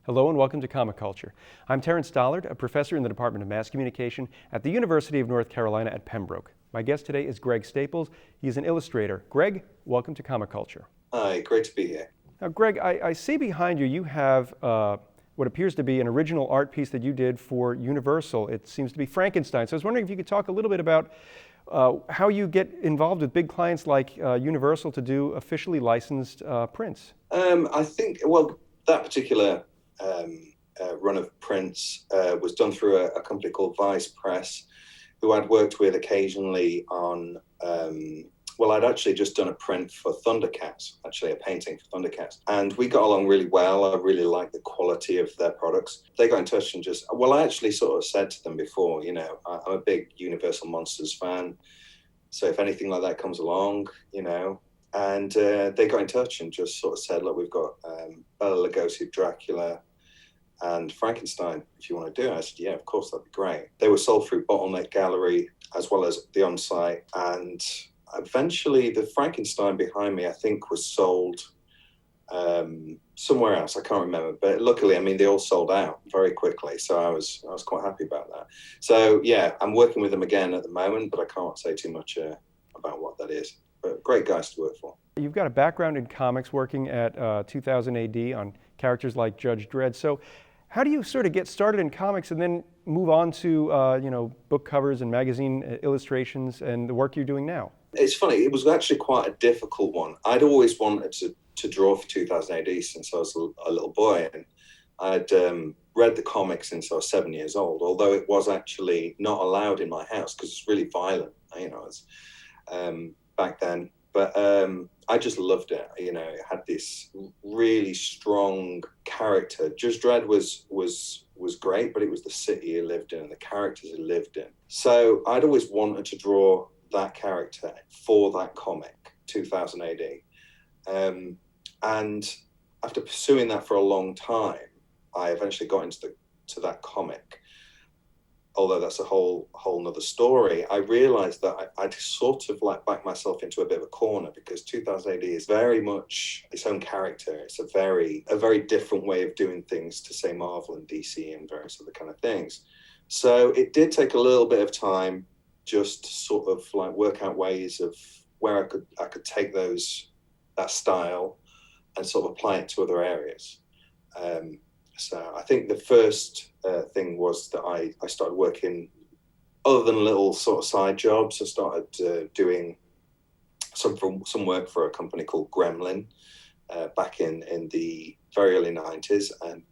Hello and welcome to Comic Culture. I'm Terrence Dollard, a professor in the Department of Mass Communication at the University of North Carolina at Pembroke. My guest today is Greg Staples. He's an illustrator. Greg, welcome to Comic Culture. Hi, great to be here. Now, Greg, I see behind you, you have what appears to be an original art piece that you did for Universal. It seems to be Frankenstein. So I was wondering if you could talk a little bit about how you get involved with big clients like Universal to do officially licensed prints. I think, that particular run of prints was done through a company called Vice Press, who I'd worked with occasionally on, I'd actually just done a print for Thundercats, actually a painting for Thundercats. And we got along really well. I really liked the quality of their products. They got in touch and I actually sort of said to them before, I'm a big Universal Monsters fan. So if anything like that comes along, and they got in touch and just sort of said, look, we've got Bela Lugosi, Dracula, and Frankenstein, if you want to do it. I said, yeah, of course, that'd be great. They were sold through Bottleneck Gallery as well as the on-site. And eventually the Frankenstein behind me, I think, was sold somewhere else. I can't remember. But luckily, they all sold out very quickly. So I was quite happy about that. So, yeah, I'm working with them again at the moment, but I can't say too much about what that is. But great guys to work for. You've got a background in comics working at 2000 AD on characters like Judge Dredd. So how do you sort of get started in comics and then move on to book covers and magazine illustrations and the work you're doing now? It's funny, it was actually quite a difficult one. I'd always wanted to draw for 2000 AD since I was a little boy, and I'd read the comics since I was 7 years old, although it was actually not allowed in my house because it's really violent, back then. But I just loved it. It had this really strong character. Judge Dredd was great, but it was the city he lived in and the characters he lived in. So I'd always wanted to draw that character for that comic, 2000 AD. And after pursuing that for a long time, I eventually got into that comic. Although that's a whole nother story, I realized that I'd sort of backed myself into a bit of a corner because 2000 AD is very much its own character. It's a very different way of doing things to, say, Marvel and DC and various other kind of things. So it did take a little bit of time just to sort of work out ways of where I could take that style and sort of apply it to other areas. So I think the first thing was that I started working, other than little sort of side jobs, I started doing some work for a company called Gremlin back in the very early 90s. And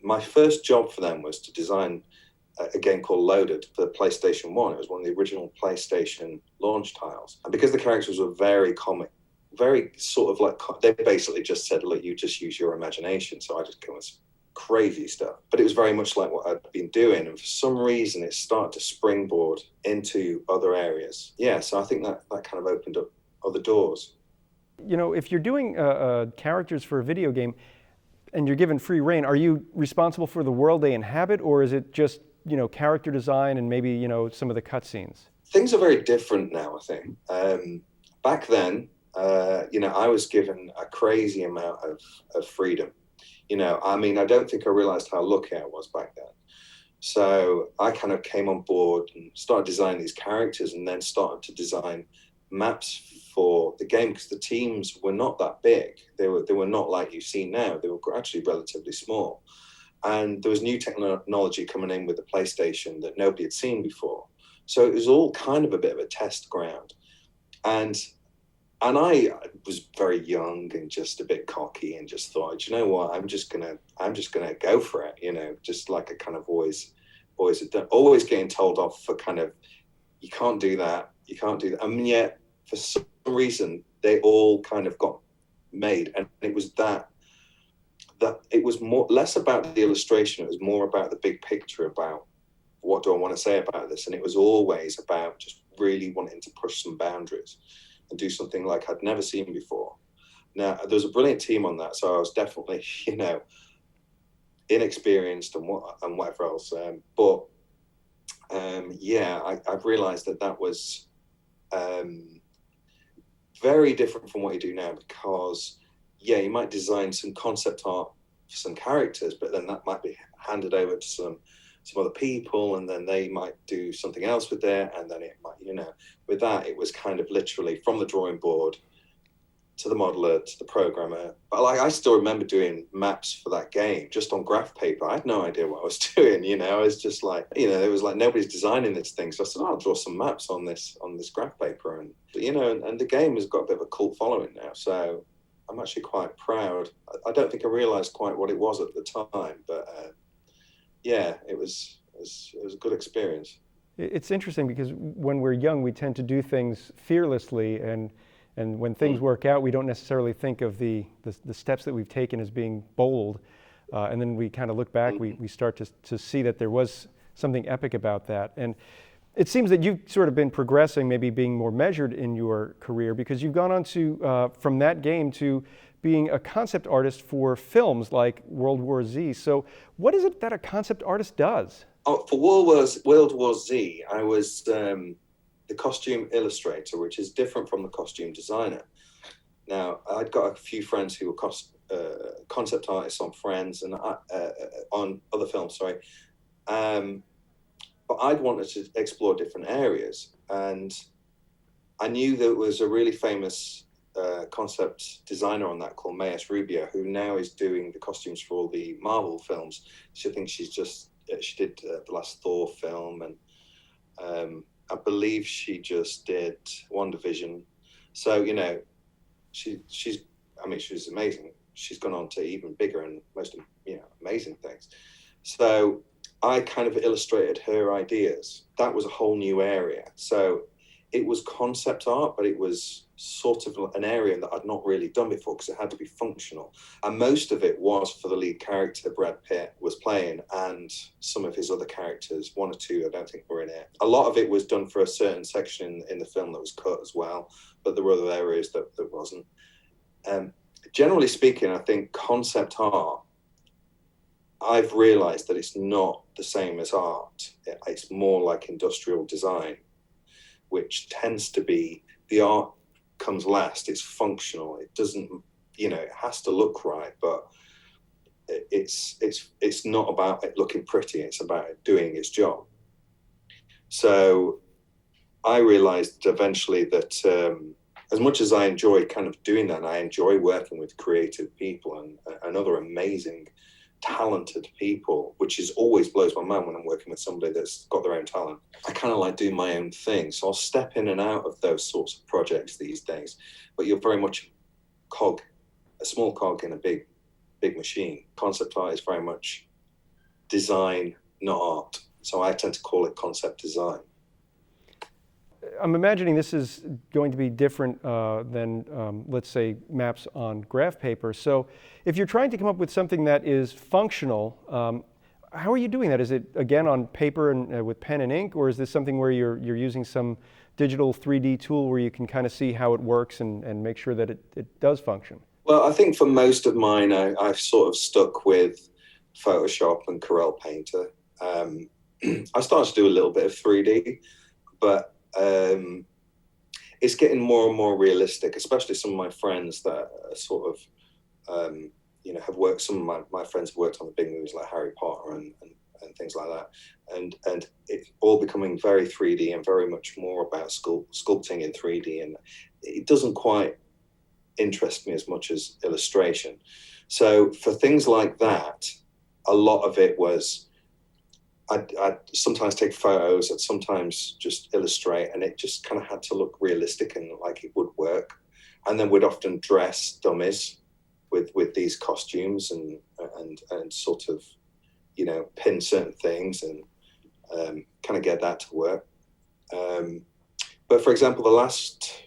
my first job for them was to design a game called Loaded for the PlayStation 1. It was one of the original PlayStation launch tiles. And because the characters were very comic, very sort of they basically just said, look, you just use your imagination. So I just came with crazy stuff, but it was very much like what I'd been doing, and for some reason it started to springboard into other areas. Yeah, so I think that kind of opened up other doors. If you're doing characters for a video game and you're given free reign, are you responsible for the world they inhabit, or is it just character design and maybe some of the cutscenes? Things are very different now, I think. Back then, I was given a crazy amount of freedom. I don't think I realized how lucky I was back then. So I kind of came on board and started designing these characters, and then started to design maps for the game because the teams were not that big. They were not like you see now. They were actually relatively small. And there was new technology coming in with the PlayStation that nobody had seen before. So it was all kind of a bit of a test ground. And I was very young and just a bit cocky and just thought, you know what, I'm just gonna go for it, just like I kind of always had done, always getting told off for kind of, you can't do that. And yet, for some reason, they all kind of got made. And it was that it was less about the illustration, it was more about the big picture, about what do I want to say about this. And it was always about just really wanting to push some boundaries and do something like I'd never seen before. Now, there was a brilliant team on that, so I was definitely, inexperienced and whatever else. I've realized that was very different from what you do now, because, you might design some concept art some characters, but then that might be handed over to some other people, and then they might do something else with it, and then it might, with that, it was kind of literally from the drawing board to the modeler to the programmer. But like, I still remember doing maps for that game just on graph paper. I had no idea what I was doing. I was just like, it was like nobody's designing this thing, so I said, I'll draw some maps on this graph paper, and and the game has got a bit of a cult following now, so I'm actually quite proud. I don't think I realized quite what it was at the time, but yeah, it was a good experience. It's interesting because when we're young, we tend to do things fearlessly, and when things work out, we don't necessarily think of the steps that we've taken as being bold. And then we kind of look back, we start to see that there was something epic about that. And it seems that you've sort of been progressing, maybe being more measured in your career, because you've gone on to, from that game to being a concept artist for films like World War Z. So what is it that a concept artist does? Oh, for World War Z, I was the costume illustrator, which is different from the costume designer. Now, I'd got a few friends who were concept artists on Friends and on other films, sorry. But I'd wanted to explore different areas, and I knew there was a really famous concept designer on that called Mayes Rubio, who now is doing the costumes for all the Marvel films. She thinks she did the last Thor film, and I believe she just did WandaVision. So she's amazing. She's gone on to even bigger and most amazing things. So I kind of illustrated her ideas. That was a whole new area. So it was concept art, but it was sort of an area that I'd not really done before because it had to be functional. And most of it was for the lead character Brad Pitt was playing, and some of his other characters, one or two, I don't think were in it. A lot of it was done for a certain section in the film that was cut as well, but there were other areas that wasn't. Generally speaking, I think concept art, I've realized that it's not the same as art. It's more like industrial design, which tends to be the art comes last. It's functional. It doesn't, it has to look right, but it's not about it looking pretty. It's about it doing its job. So I realized eventually that as much as I enjoy kind of doing that, and I enjoy working with creative people and other amazing, talented people, which is always blows my mind when I'm working with somebody that's got their own talent. I kind of like doing my own thing. So I'll step in and out of those sorts of projects these days, but you're very much a small cog in a big machine. Concept art is very much design, not art. So I tend to call it concept design. I'm imagining this is going to be different than, let's say, maps on graph paper. So if you're trying to come up with something that is functional, how are you doing that? Is it, again, on paper and with pen and ink, or is this something where you're using some digital 3D tool where you can kind of see how it works and make sure that it does function? Well, I think for most of mine, I've sort of stuck with Photoshop and Corel Painter. I started to do a little bit of 3D, but it's getting more and more realistic, especially some of my friends that are sort of, have worked, some of my friends have worked on the big movies like Harry Potter and things like that. And it's all becoming very 3D and very much more about sculpting in 3D. And it doesn't quite interest me as much as illustration. So for things like that, a lot of it was, I'd sometimes take photos, I'd sometimes just illustrate, and it just kind of had to look realistic and like it would work. And then we'd often dress dummies with these costumes and sort of, pin certain things and kind of get that to work. But for example, the last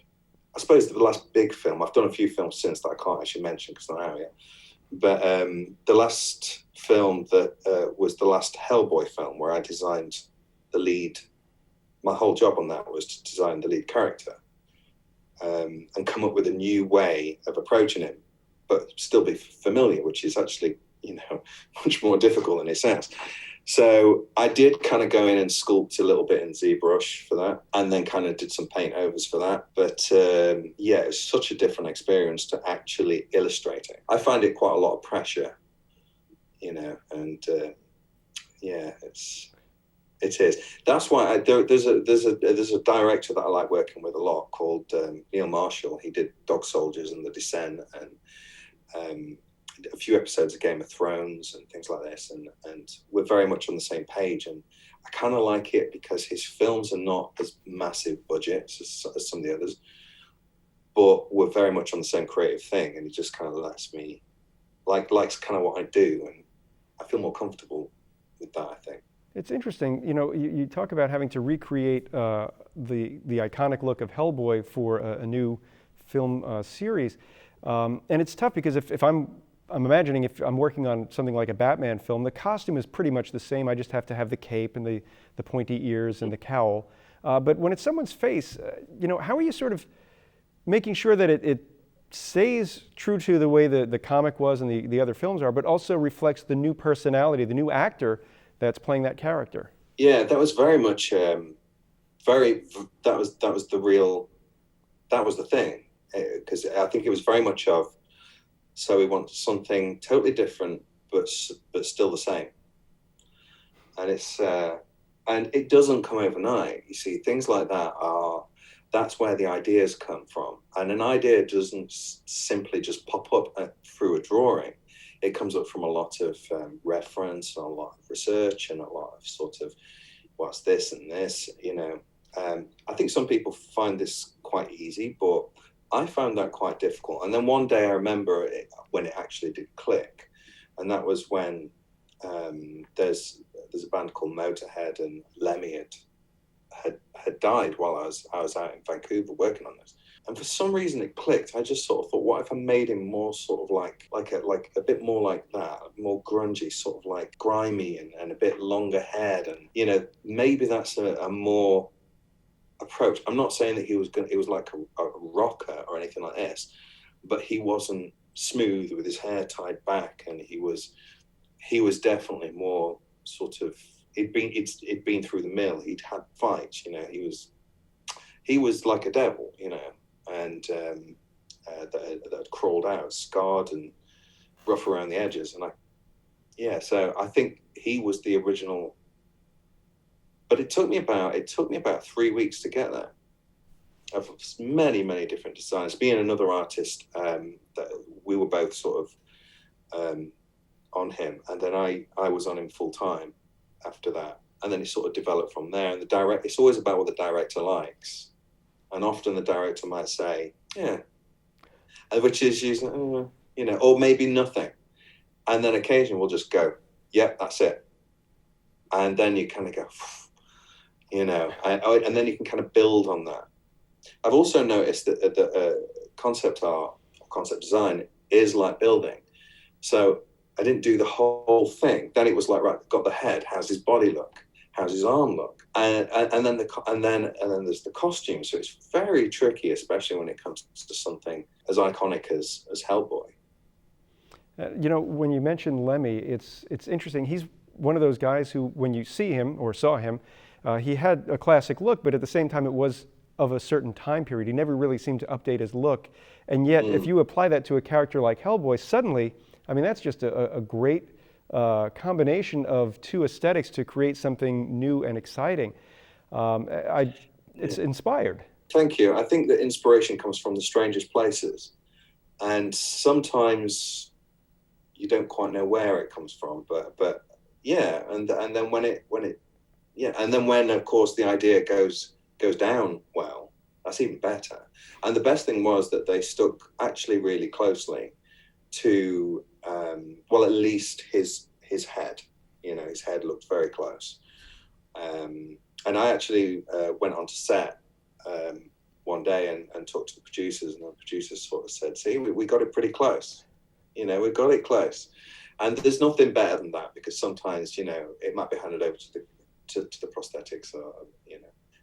big film, I've done a few films since that I can't actually mention because I'm not out yet. But the last film that was the last Hellboy film where I designed the lead, my whole job on that was to design the lead character and come up with a new way of approaching it, but still be familiar, which is actually, much more difficult than it sounds. So I did kind of go in and sculpt a little bit in ZBrush for that, and then kind of did some paint overs for that. But it's such a different experience to actually illustrating. I find it quite a lot of pressure and yeah, it is. That's why there's a director that I like working with a lot called Neil Marshall. He did Dog Soldiers and The Descent, and a few episodes of Game of Thrones and things like this, and we're very much on the same page. And I kind of like it because his films are not as massive budgets as some of the others, but we're very much on the same creative thing, and he just kind of lets me likes kind of what I do, and I feel more comfortable with that, I think. It's interesting, you talk about having to recreate the iconic look of Hellboy for a new film series, and it's tough because if I'm imagining if I'm working on something like a Batman film, the costume is pretty much the same. I just have to have the cape and the pointy ears and the cowl. But when it's someone's face, how are you sort of making sure that it stays true to the way the comic was and the other films are, but also reflects the new personality, the new actor that's playing that character? Yeah, that was very much that was the thing, because I think it was very much of, so we want something totally different but still the same, and it doesn't come overnight. You see, things like that's where the ideas come from, and an idea doesn't simply just pop up through a drawing. It comes up from a lot of reference, and a lot of research, and a lot of sort of what's this and this. I think some people find this quite easy, but I found that quite difficult. And then one day I remember when it actually did click, and that was when there's a band called Motorhead, and Lemmy had died while I was out in Vancouver working on this. And for some reason it clicked. I just sort of thought, what if I made him more sort of like a bit more like that, more grungy, sort of like grimy and a bit longer haired, and maybe that's a more approach. I'm not saying that he was like a rocker or anything like this, but he wasn't smooth with his hair tied back, and he was definitely more sort of, it'd been through the mill. He'd had fights, he was like a devil, and that had crawled out, scarred and rough around the edges. And so I think he was the original. But it took me about 3 weeks to get there. Of many, many different designers. Being another artist, that we were both sort of on him, and then I was on him full time after that, and then it sort of developed from there. And it's always about what the director likes, and often the director might say, yeah, which is usually, or maybe nothing, and then occasionally we'll just go, yep, that's it, and then you kind of go, and then you can kind of build on that. I've also noticed that concept art, concept design is like building. So I didn't do the whole thing. Then it was like, right, got the head. How's his body look? How's his arm look? And then there's the costume. So it's very tricky, especially when it comes to something as iconic as Hellboy. When you mentioned Lemmy, it's interesting. He's one of those guys who, when you see him or saw him, he had a classic look, but at the same time, it was of a certain time period. He never really seemed to update his look. And yet, if you apply that to a character like Hellboy, suddenly, I mean, that's just a great combination of two aesthetics to create something new and exciting. It's inspired. Thank you. I think that inspiration comes from the strangest places. And sometimes you don't quite know where it comes from, but yeah. And then when of course the idea goes down well, that's even better. And the best thing was that they stuck actually really closely to at least his head. His head looked very close. And I actually went onto set one day and talked to the producers, and the producers sort of said, see, we got it pretty close. We got it close. And there's nothing better than that, because sometimes, it might be handed over to the prosthetics or,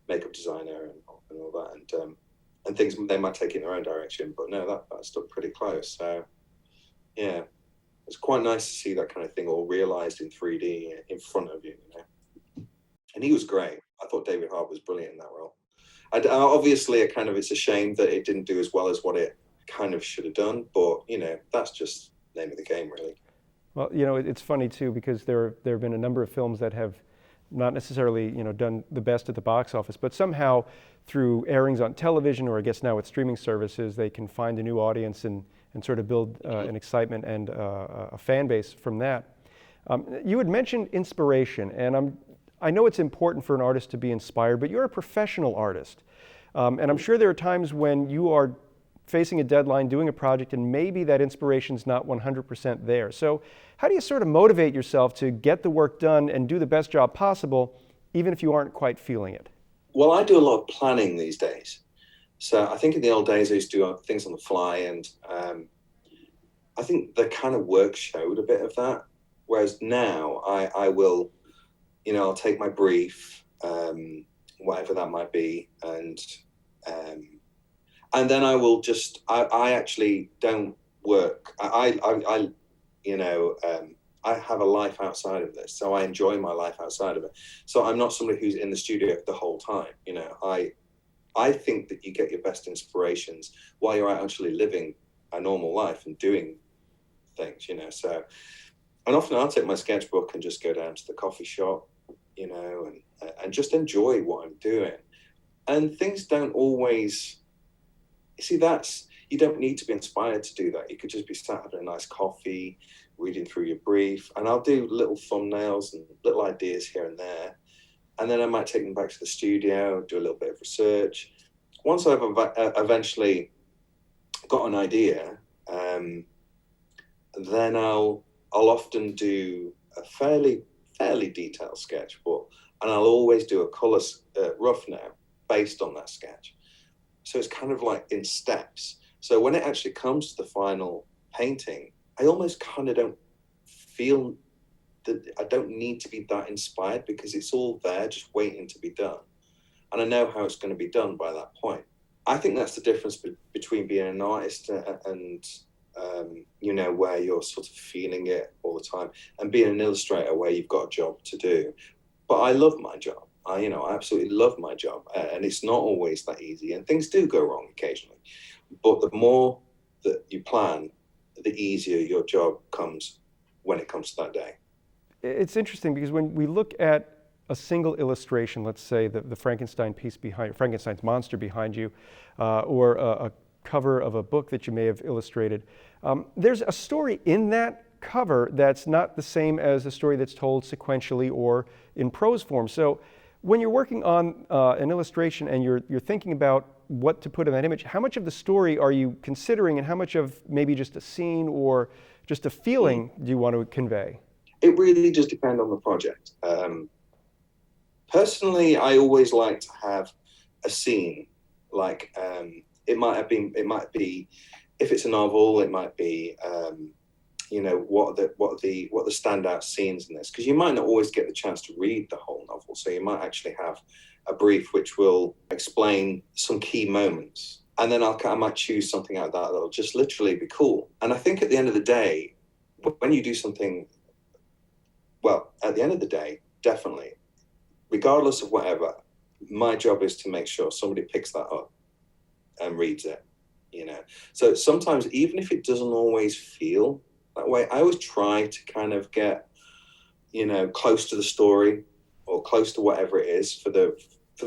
makeup designer and all that. And things, they might take it in their own direction, but no, that stuck pretty close. So, yeah, it's quite nice to see that kind of thing all realized in 3D in front of you, And he was great. I thought David Hart was brilliant in that role. Obviously, it's a shame that it didn't do as well as what it kind of should have done, but, that's just the name of the game, really. Well, it's funny too because there have been a number of films that have not necessarily done the best at the box office, but somehow through airings on television, or I guess now with streaming services, they can find a new audience and sort of build an excitement and a fan base from that. You had mentioned inspiration, and I know it's important for an artist to be inspired, but you're a professional artist, and I'm sure there are times when you are facing a deadline, doing a project, and maybe that inspiration's not 100% there. So how do you sort of motivate yourself to get the work done and do the best job possible, even if you aren't quite feeling it? Well, I do a lot of planning these days. So I think in the old days I used to do things on the fly, and I think the kind of work showed a bit of that. Whereas now I will, I'll take my brief, whatever that might be, and then I will just, I actually don't work. I have a life outside of this, so I enjoy my life outside of it. So I'm not somebody who's in the studio the whole time. I think that you get your best inspirations while you're actually living a normal life and doing things, So, and often I'll take my sketchbook and just go down to the coffee shop, and just enjoy what I'm doing. And things don't always, you see, you don't need to be inspired to do that. You could just be sat having a nice coffee, reading through your brief, and I'll do little thumbnails and little ideas here and there. And then I might take them back to the studio, do a little bit of research. Once I've eventually got an idea, then I'll often do a fairly detailed sketch, and I'll always do a color rough now based on that sketch. So it's kind of like in steps. So when it actually comes to the final painting, I almost kind of don't feel that I don't need to be that inspired, because it's all there just waiting to be done. And I know how it's going to be done by that point. I think that's the difference between being an artist and where you're sort of feeling it all the time, and being an illustrator where you've got a job to do. But I love my job. I absolutely love my job, and it's not always that easy, and things do go wrong occasionally. But the more that you plan, the easier your job comes when it comes to that day. It's interesting because when we look at a single illustration, let's say the Frankenstein piece Frankenstein's monster behind you, or a cover of a book that you may have illustrated, there's a story in that cover that's not the same as a story that's told sequentially or in prose form. So when you're working on an illustration and you're thinking about what to put in that image, how much of the story are you considering, and how much of maybe just a scene or just a feeling do you want to convey? It really does depend on the project. Personally, I always like to have a scene. Like it might be, if it's a novel, it might be, what are the standout scenes in this? Because you might not always get the chance to read the whole novel, so you might actually have a brief which will explain some key moments, and then I might choose something out of that that'll just literally be cool. And I think at the end of the day, when you do something, well, at the end of the day, definitely, regardless of whatever, my job is to make sure somebody picks that up and reads it. So sometimes, even if it doesn't always feel that way, I always try to kind of get, close to the story or close to whatever it is for the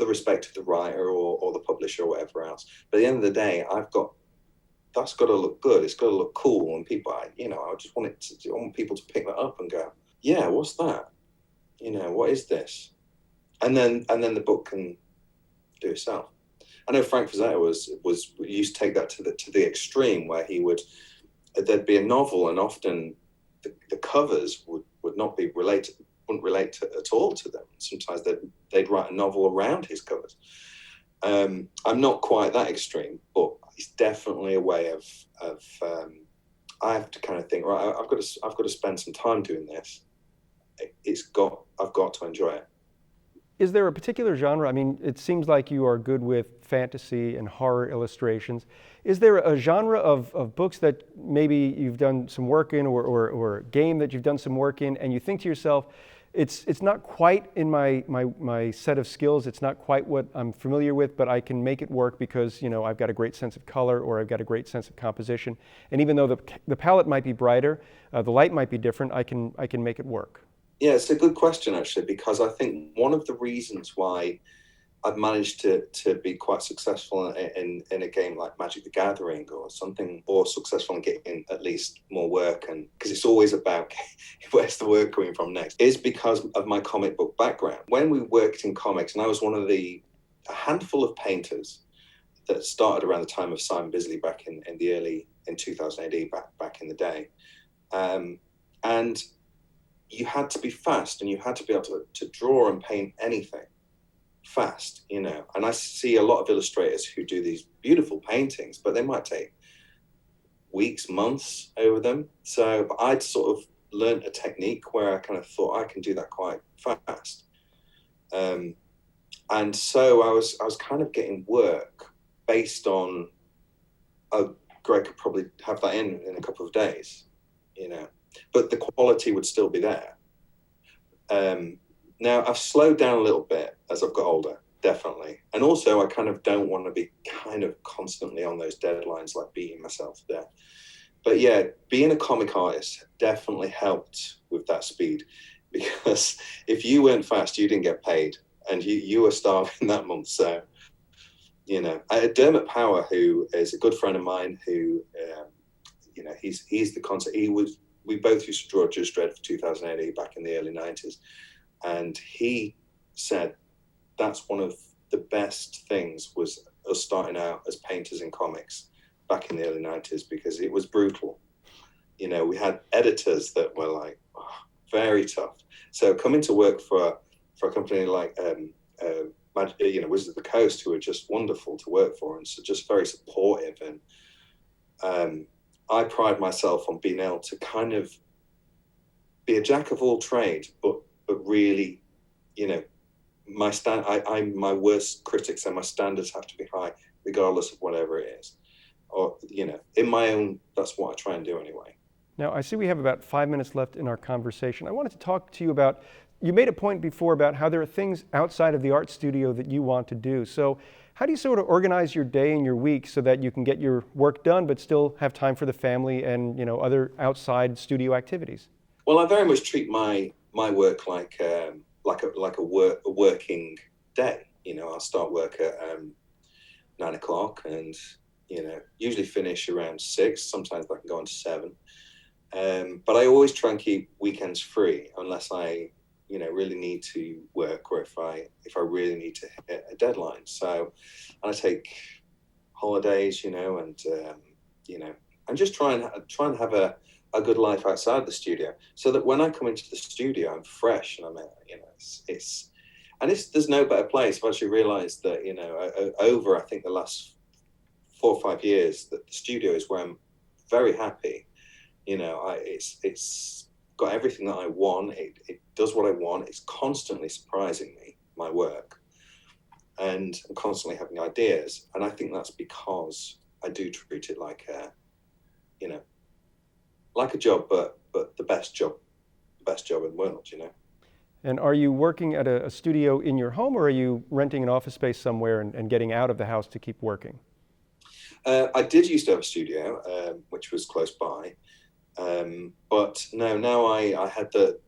respect of the writer or the publisher or whatever else. But at the end of the day, that's got to look good. It's got to look cool, and people, I just want I want people to pick that up and go, yeah, what's that? What is this? And then the book can do itself. I know Frank Frazetta used to take that to the extreme, where there'd be a novel, and often the covers would not be related, wouldn't relate at all to them. Sometimes they'd write a novel around his covers. I'm not quite that extreme, but it's definitely a way of I have to kind of think, right, I've got to spend some time doing this. I've got to enjoy it. Is there a particular genre? I mean, it seems like you are good with fantasy and horror illustrations. Is there a genre of books that maybe you've done some work in, or a game that you've done some work in, and you think to yourself, it's not quite in my set of skills. It's not quite what I'm familiar with, but I can make it work because, you know, I've got a great sense of color, or I've got a great sense of composition. And even though the palette might be brighter, the light might be different, I can make it work. Yeah, it's a good question actually, because I think one of the reasons why I've managed to be quite successful in a game like Magic the Gathering or something, or successful in getting at least more work, and because it's always about where's the work coming from next, is because of my comic book background. When we worked in comics, and I was one of a handful of painters that started around the time of Simon Bisley back in 2000 AD, back in the day, and you had to be fast, and you had to be able to draw and paint anything fast, you know. And I see a lot of illustrators who do these beautiful paintings, but they might take weeks, months over them. So but I'd sort of learned a technique where I kind of thought I can do that quite fast. And so I was kind of getting work based on, oh, Greg could probably have that in a couple of days, you know, but the quality would still be there. Now, I've slowed down a little bit as I've got older, definitely. And also, I kind of don't want to be kind of constantly on those deadlines, like beating myself there. But yeah, being a comic artist definitely helped with that speed, because if you weren't fast, you didn't get paid, and you were starving that month. So, you know, Dermot Power, who is a good friend of mine, who, you know, he's the concept. We both used to draw Judge Dredd for 2000 AD back in the early 90s. And he said that's one of the best things was us starting out as painters in comics back in the early 90s, because it was brutal. You know, we had editors that were like, oh, very tough. So coming to work for a company like, you know, Wizards of the Coast, who are just wonderful to work for, and so just very supportive. And I pride myself on being able to kind of be a jack of all trades, but really, you know, I'm my worst critic, so my standards have to be high, regardless of whatever it is. Or, you know, in my own, that's what I try and do anyway. Now, I see we have about 5 minutes left in our conversation. I wanted to talk to you about, you made a point before about how there are things outside of the art studio that you want to do. So how do you sort of organize your day and your week so that you can get your work done, but still have time for the family and, you know, other outside studio activities? Well, I very much treat my work like a working day. You know, I'll start work at 9 o'clock, and, you know, usually finish around 6. Sometimes I can go on to 7. But I always try and keep weekends free, unless I, you know, really need to work, or if I really need to hit a deadline. So, and I take holidays, you know, and you know, and just try and have a good life outside the studio, so that when I come into the studio, I'm fresh, and I'm, you know, there's no better place. I've actually realized that, you know, over, I think, the last 4 or 5 years, that the studio is where I'm very happy. You know, it's got everything that I want. It does what I want. It's constantly surprising me, my work, and I'm constantly having ideas. And I think that's because I do treat it like you know, like a job, but the best job in the world, you know. And are you working at a studio in your home, or are you renting an office space somewhere and getting out of the house to keep working? I did used to have a studio, which was close by, but no, now I had the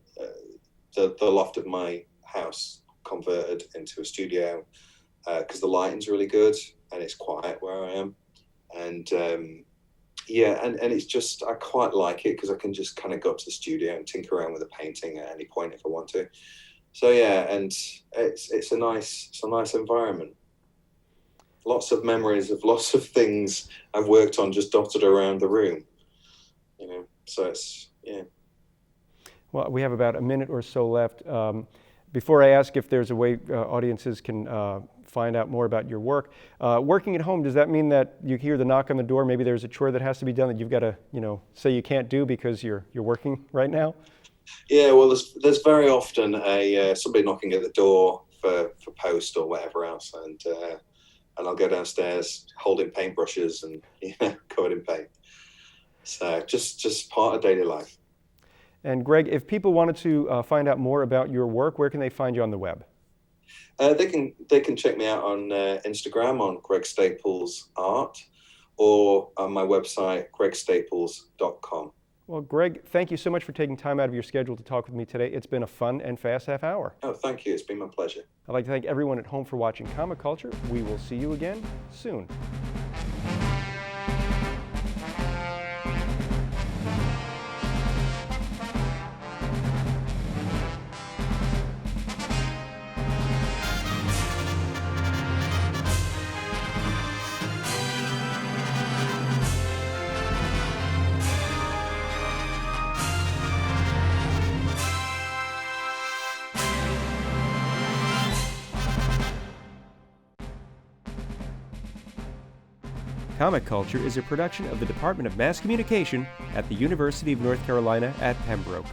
loft of my house converted into a studio, because the lighting's really good and it's quiet where I am, and yeah, and it's just, I quite like it because I can just kind of go up to the studio and tinker around with a painting at any point if I want to. So yeah, and it's a nice environment. Lots of memories of lots of things I've worked on just dotted around the room, you know. So it's, yeah. Well, we have about a minute or so left. Before I ask if there's a way audiences can find out more about your work, working at home, does that mean that you hear the knock on the door, maybe there's a chore that has to be done that you've got to, you know, say you can't do because you're working right now? Yeah, well, there's very often somebody knocking at the door for post or whatever else, and I'll go downstairs holding paintbrushes and, you know, covered in paint. So just part of daily life. And Greg, if people wanted to find out more about your work, where can they find you on the web? They can check me out on Instagram on Greg Staples Art, or on my website gregstaples.com. Well, Greg, thank you so much for taking time out of your schedule to talk with me today. It's been a fun and fast half hour. Oh, thank you. It's been my pleasure. I'd like to thank everyone at home for watching Comic Culture. We will see you again soon. Comic Culture is a production of the Department of Mass Communication at the University of North Carolina at Pembroke.